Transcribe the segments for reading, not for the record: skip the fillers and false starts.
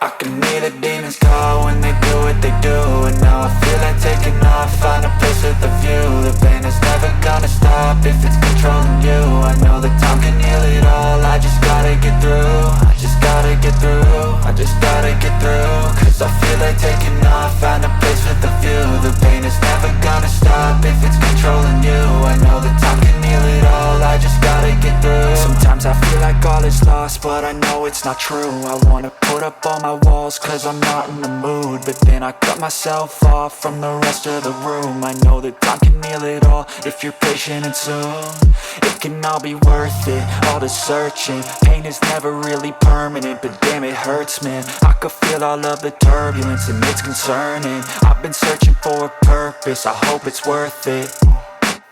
I can hear the demons call when they do what they do. And now I feel like taking off, find a place with a view. The pain is never gonna stop if it's controlling you. I know that time can heal it all, I just gotta get through. I just gotta get through, I just gotta get through. Cause I feel like taking off, find a place with a view. The pain is never gonna stop if it's controlling you. I know that time can heal it all, I just gotta get through. Sometimes I feel like all is lost, but I know it's not true. I wanna put up all my walls cause I'm not in the mood. But then I cut myself off from the rest of the room. I know that time can heal it all if you're patient and soon. It can all be worth it, all the searching. Pain is never really permanent, but damn it hurts, man. I could feel all of the turbulence and it's concerning. I've been searching for a purpose, I hope it's worth it.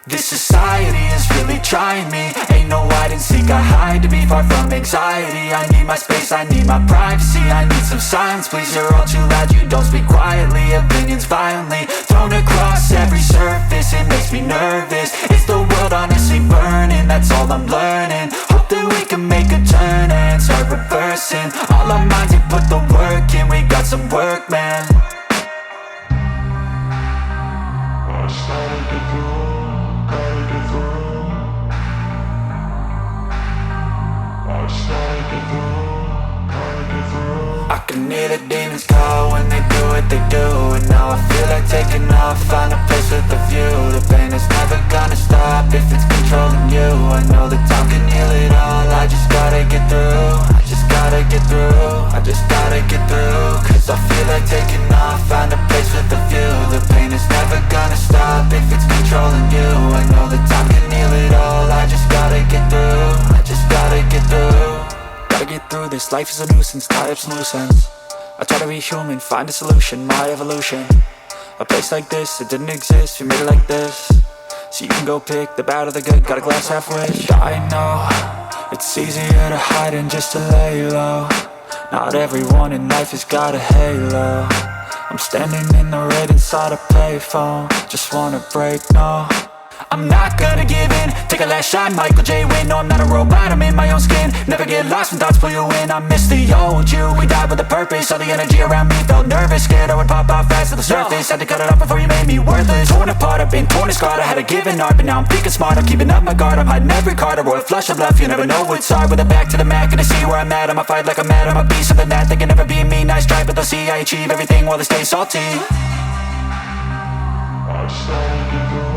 This society is really trying me. Ain't no hide and seek, I hide to be far from anxiety. I need my space, I need my privacy. I need some silence, please, you're all too loud. You don't speak quietly, opinions violently thrown across every surface. It makes me nervous, is the world honestly burning? That's all I'm learning. Hope that we can make a turn and start reversing all our minds and put the work in. We got some work, man. I started to grow. I can hear the demons call when they do what they do. And now I feel like taking off, find a place with a view. The pain is never gonna stop if it's controlling you. I know that time can heal it all, I just gotta get through. I just gotta get through, I just gotta get through. Cause I feel like taking off, find a place with a view. The pain is never gonna stop if it's controlling you. I know that time can heal it all, I just gotta get through. I just gotta get through. Gotta get through this, life is a nuisance, tie up some loose ends. I try to be human, find a solution, my evolution. A place like this, it didn't exist, we made it like this. So you can go pick the bad or the good, got a glass half wish. I know, it's easier to hide than just to lay low. Not everyone in life has got a halo. I'm standing in the red inside a payphone, just wanna break, no. I'm not gonna give in, take a last shot, Michael J. Win. No, I'm not a robot, I'm in my own skin. Never get lost when thoughts pull you in. I miss the old you, we died with a purpose. All the energy around me felt nervous, scared I would pop out fast to the surface. Had to cut it off before you made me worthless. Torn apart, I've been torn and scarred. I had a given art, but now I'm thinking smart. I'm keeping up my guard, I'm hiding every card. A royal flush of love, you never know what's hard. With a back to the mat, gonna see where I'm at. I'ma fight like I'm mad, I'ma be something that they can never be me. Nice try, but they'll see I achieve everything while they stay salty. I started to grow.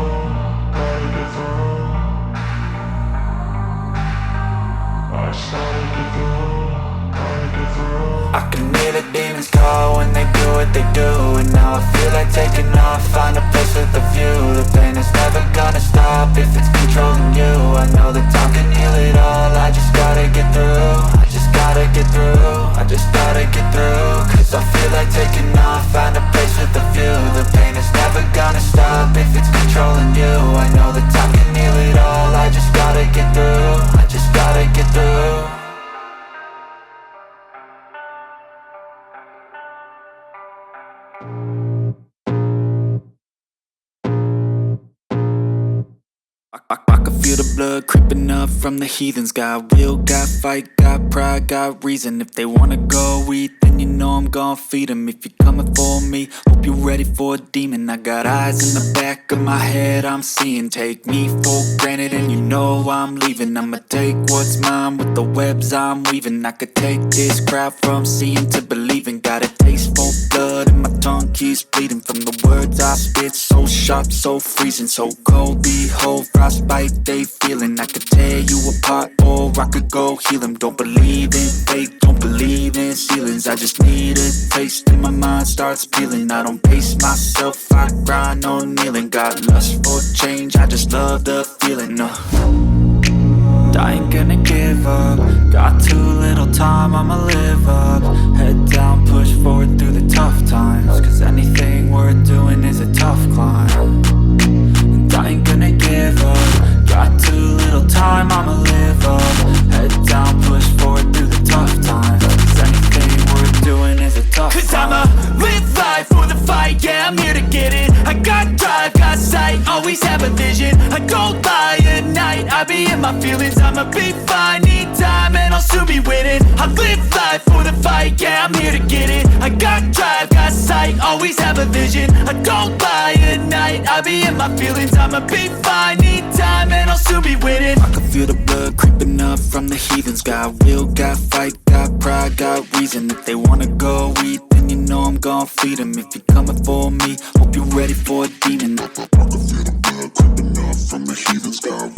I can hear the demons call when they do what they do. And now I feel like taking off, find a place with a view. The pain is never gonna stop if it's controlling you. I know that time can heal it all, I just gotta get through. I just gotta get through, I just gotta get through. Cause I feel like taking off, find a place with a view. The pain is never gonna stop if it's controlling you. I know that time can heal it all, I just gotta get through. I just gotta get through. I can feel the blood creeping up from the heathens. Got will, got fight, got pride, got reason. If they wanna go eat, then you know I'm gon' feed them. If you're coming for me, hope you're ready for a demon. I got eyes in the back of my head, I'm seeing. Take me for granted and you know I'm leaving. I'ma take what's mine with the webs I'm weaving. I could take this crowd from seeing to believing. Got a taste for blood and my tongue keeps bleeding. From the words I spit, so sharp, so freezing. So cold, behold, frostbite they feeling. I could tear you apart or I could go heal them. Don't believe in fate, don't believe in ceilings. I just need a taste and my mind starts peeling. I don't pace myself, I grind on kneeling. Got lust for change, I just love the feeling. I ain't gonna give up. Got too little time, I'ma live up. Head down, push forward through the tough times. Cause anything worth doing is a tough climb. And I ain't gonna give up. Got too little time, I'ma live up. Head down, push forward through the tough times. Cause anything worth doing is a tough climb. Cause I'ma live life for the fight, yeah, I'm here to get it. I got drive, got sight, always have a vision. I don't lie at night, I be in my feelings. I'ma be fine, need time and I'll I'll soon be winning. I live life for the fight, yeah, I'm here to get it. I got drive, got sight, always have a vision. I don't lie at night, I be in my feelings. I'ma be fine, need time, and I'll soon be winning. I can feel the blood creeping up from the heathens. Got will, got fight, got pride, got reason. If they wanna go eat, then you know I'm gon' feed them. If you're coming for me, hope you're ready for a demon. I can feel the blood creeping up from the heathens. Got